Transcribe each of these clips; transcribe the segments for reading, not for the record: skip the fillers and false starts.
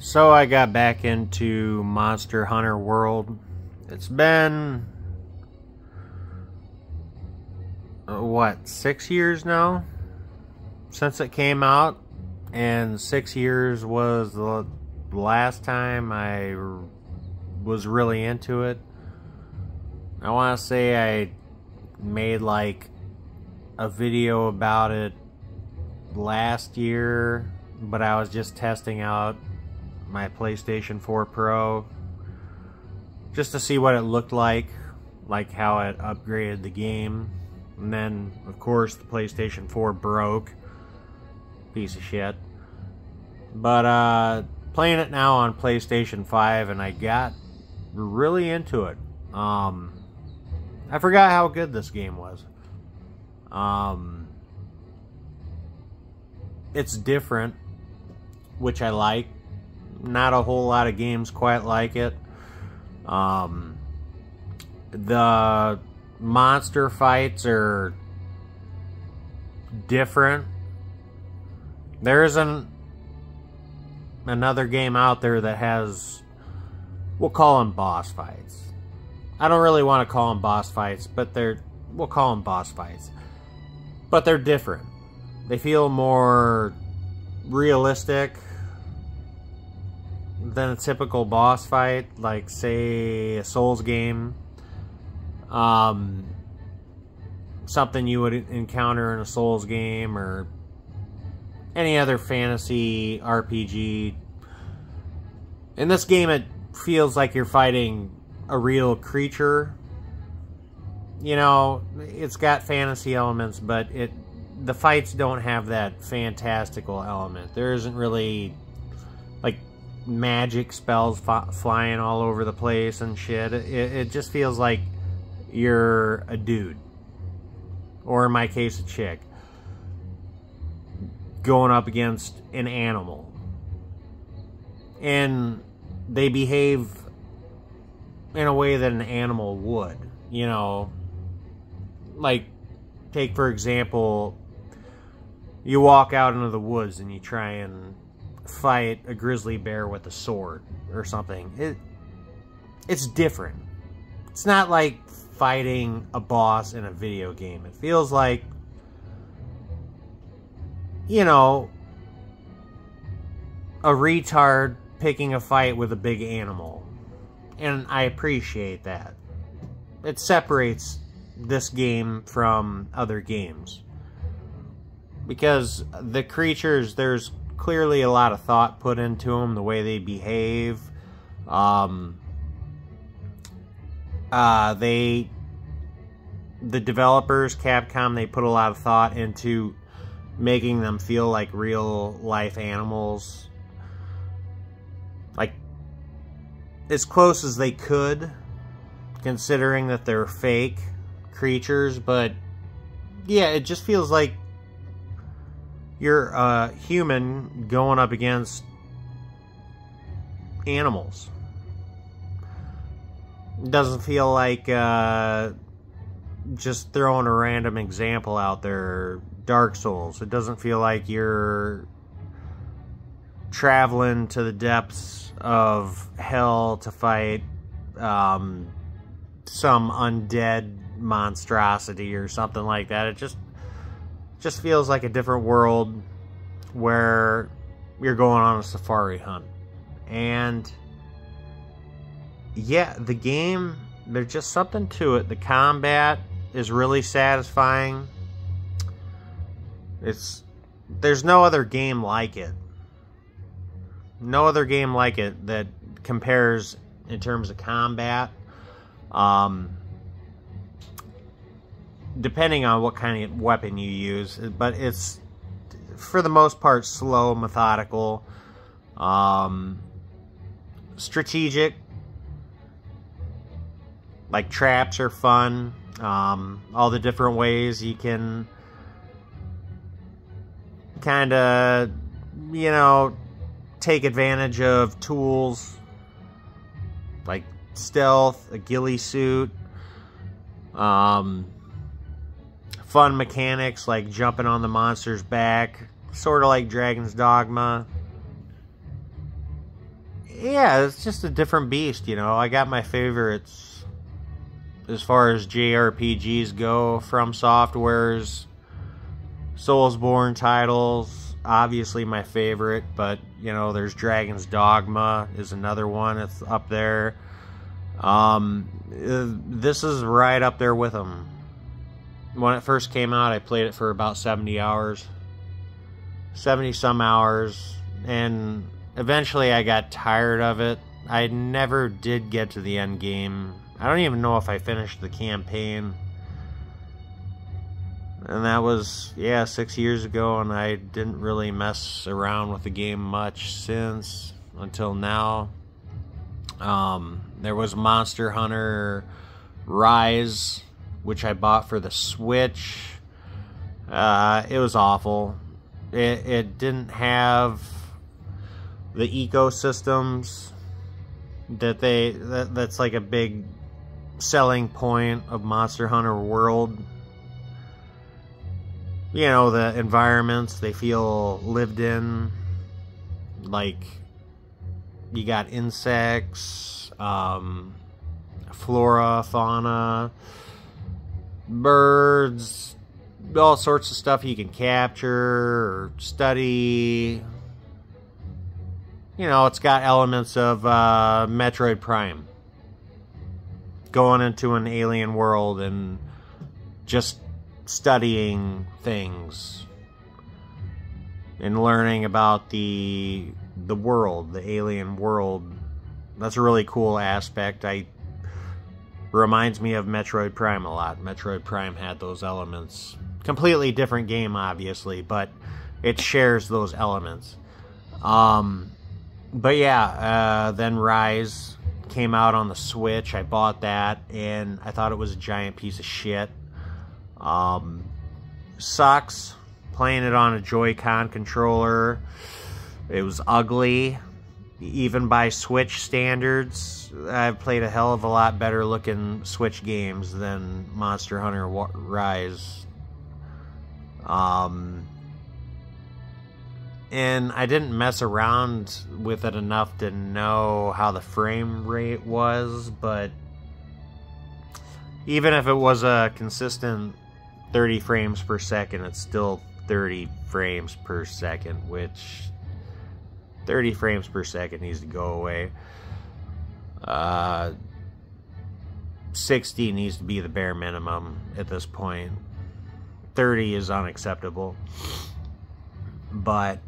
So I got back into Monster Hunter World. It's been, what, 6 years now since it came out, and 6 years was the last time I was really into it. I want to say I made like a video about it last year, but I was just testing out my PlayStation 4 Pro just to see what it looked like how it upgraded the game. And then of course the PlayStation 4 broke, piece of shit. But playing it now on PlayStation 5, and I got really into it. I forgot how good this game was. It's different, which I like. Not a whole lot of games quite like it. The monster fights are different. There isn't another game out there that has, we'll call them boss fights. I don't really want to call them boss fights, but we'll call them boss fights. But they're different. They feel more realistic than a typical boss fight, like say a Souls game. Something you would encounter in a Souls game or any other fantasy RPG. In this game, it feels like you're fighting a real creature. You know, it's got fantasy elements, but the fights don't have that fantastical element. There isn't really like magic spells flying all over the place and shit. It just feels like you're a dude, or in my case a chick, going up against an animal, and they behave in a way that an animal would. You know, like, take for example, you walk out into the woods and you try and fight a grizzly bear with a sword or something. It's different. It's not like fighting a boss in a video game. It feels like, you know, a retard picking a fight with a big animal. And I appreciate that. It separates this game from other games, because the creatures, there's clearly a lot of thought put into them, the way they behave. The developers, Capcom, they put a lot of thought into making them feel like real life animals, like as close as they could, considering that they're fake creatures. But yeah, it just feels like you're a human going up against animals. It doesn't feel like, just throwing a random example out there, Dark Souls. It doesn't feel like you're traveling to the depths of hell to fight some undead monstrosity or something like that. It just feels like a different world where you're going on a safari hunt. And yeah, the game, there's just something to it. The combat is really satisfying. There's no other game like it. No other game like it that compares in terms of combat. Depending on what kind of weapon you use, but it's for the most part slow, methodical, strategic. Like, traps are fun. All the different ways you can kind of, you know, take advantage of tools like stealth, a ghillie suit, fun mechanics like jumping on the monster's back, sort of like Dragon's Dogma. yeah, it's just a different beast, you know. I got my favorites as far as JRPGs go. From Software's Soulsborne titles, obviously my favorite, but, you know, there's Dragon's Dogma is another one that's up there. This is right up there with them. When it first came out, I played it for about 70 hours. 70 some hours, and eventually I got tired of it. I never did get to the end game. I don't even know if I finished the campaign. And that was, yeah, 6 years ago, and I didn't really mess around with the game much since, until now. There was Monster Hunter Rise, which I bought for the Switch. It was awful. It didn't have the ecosystems that's like a big selling point of Monster Hunter World. You know, the environments, they feel lived in. Like, you got insects, flora, fauna, birds, all sorts of stuff you can capture or study. You know, it's got elements of Metroid Prime. Going into an alien world and just studying things and learning about the world, the alien world. That's a really cool aspect. Reminds me of Metroid Prime a lot. Metroid Prime had those elements. Completely different game, obviously, but it shares those elements. But yeah, then Rise came out on the Switch. I bought that, and I thought it was a giant piece of shit. Sucks. Playing it on a Joy-Con controller. It was ugly. Even by Switch standards, I've played a hell of a lot better looking Switch games than Monster Hunter Rise. And I didn't mess around with it enough to know how the frame rate was, but even if it was a consistent 30 frames per second, it's still 30 frames per second, which 30 frames per second needs to go away. 60 needs to be the bare minimum at this point. 30 is unacceptable. But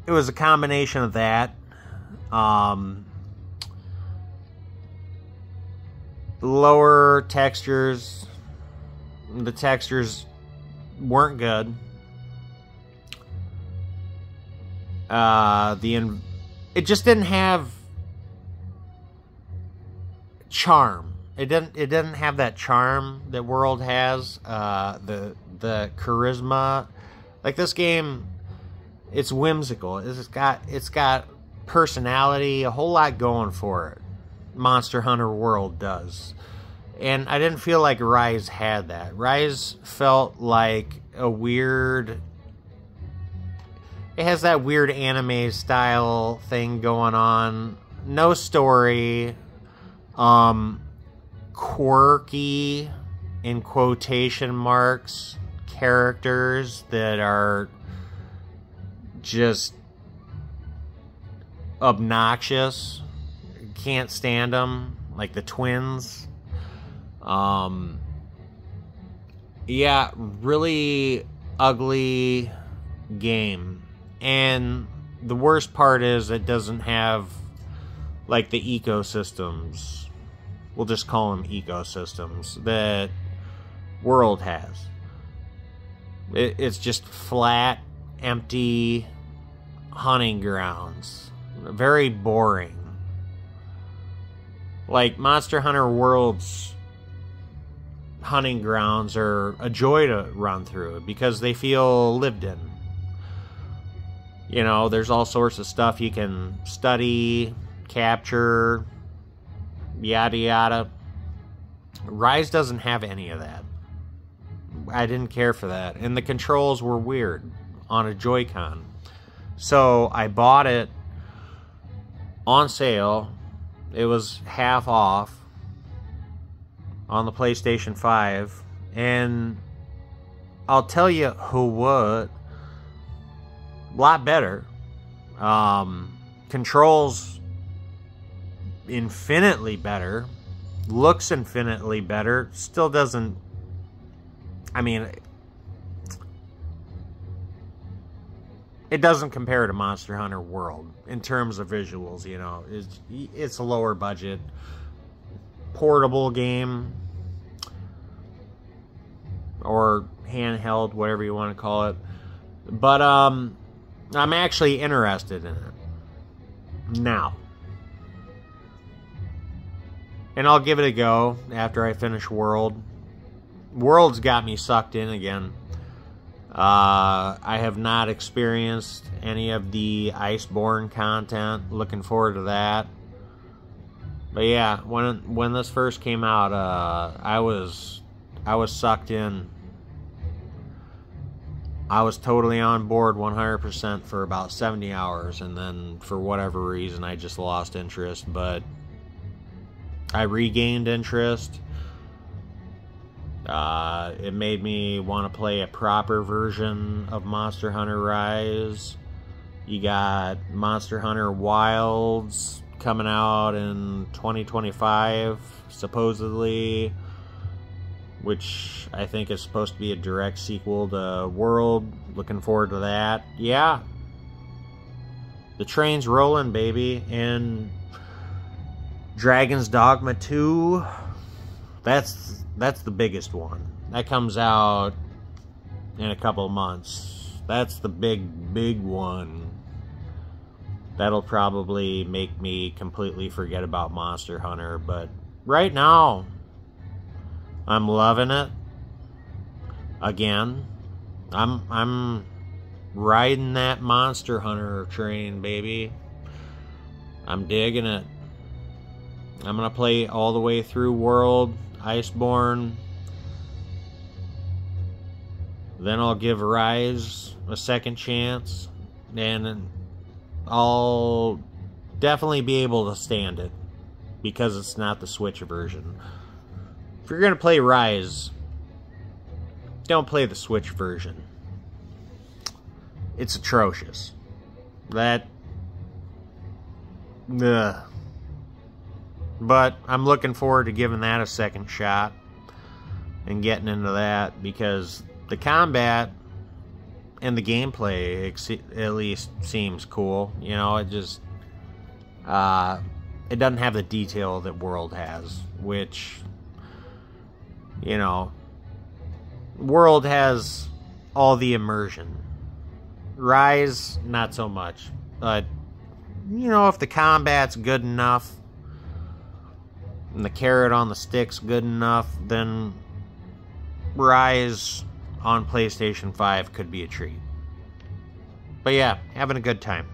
it was a combination of that. Lower textures. The textures weren't good. It just didn't have charm. It didn't have that charm that World has. The charisma. Like, this game, it's whimsical. It's got personality, a whole lot going for it. Monster Hunter World does. And I didn't feel like Rise had that. Rise felt like a weird... It has that weird anime style thing going on. No story. Quirky, in quotation marks, characters that are just obnoxious. Can't stand them. Like the twins. Yeah, really ugly game. And the worst part is it doesn't have, like, the ecosystems. We'll just call them ecosystems that World has. It's just flat, empty hunting grounds. Very boring. Like, Monster Hunter World's hunting grounds are a joy to run through because they feel lived in. You know, there's all sorts of stuff you can study, capture, yada yada. Rise doesn't have any of that. I didn't care for that. And the controls were weird on a Joy-Con. So I bought it on sale. It was half off on the PlayStation 5. And I'll tell you who would. A lot better. Controls infinitely better. Looks infinitely better. Still doesn't... I mean... It doesn't compare to Monster Hunter World in terms of visuals, you know. It's a lower budget, portable game, or handheld, whatever you want to call it. But I'm actually interested in it now. And I'll give it a go after I finish World. World's got me sucked in again. I have not experienced any of the Iceborne content. Looking forward to that. But yeah, when this first came out, I was sucked in. I was totally on board 100% for about 70 hours, and then for whatever reason I just lost interest, but I regained interest. It made me want to play a proper version of Monster Hunter Rise. You got Monster Hunter Wilds coming out in 2025, supposedly, which I think is supposed to be a direct sequel to World. Looking forward to that. Yeah. The train's rolling, baby. And Dragon's Dogma 2, that's the biggest one. That comes out in a couple of months. That's the big one. That'll probably make me completely forget about Monster Hunter, but right now I'm loving it. Again, I'm riding that Monster Hunter train, baby. I'm digging it. I'm gonna play all the way through World, Iceborne. Then I'll give Rise a second chance, and I'll definitely be able to stand it because it's not the Switch version. If you're gonna play Rise, don't play the Switch version. It's atrocious. Ugh. But I'm looking forward to giving that a second shot and getting into that, because the combat and the gameplay at least seems cool. You know, it just it doesn't have the detail that World has, which, you know, World has all the immersion. Rise, not so much. But, you know, if the combat's good enough and the carrot on the stick's good enough, then Rise on PlayStation 5 could be a treat. But yeah, having a good time.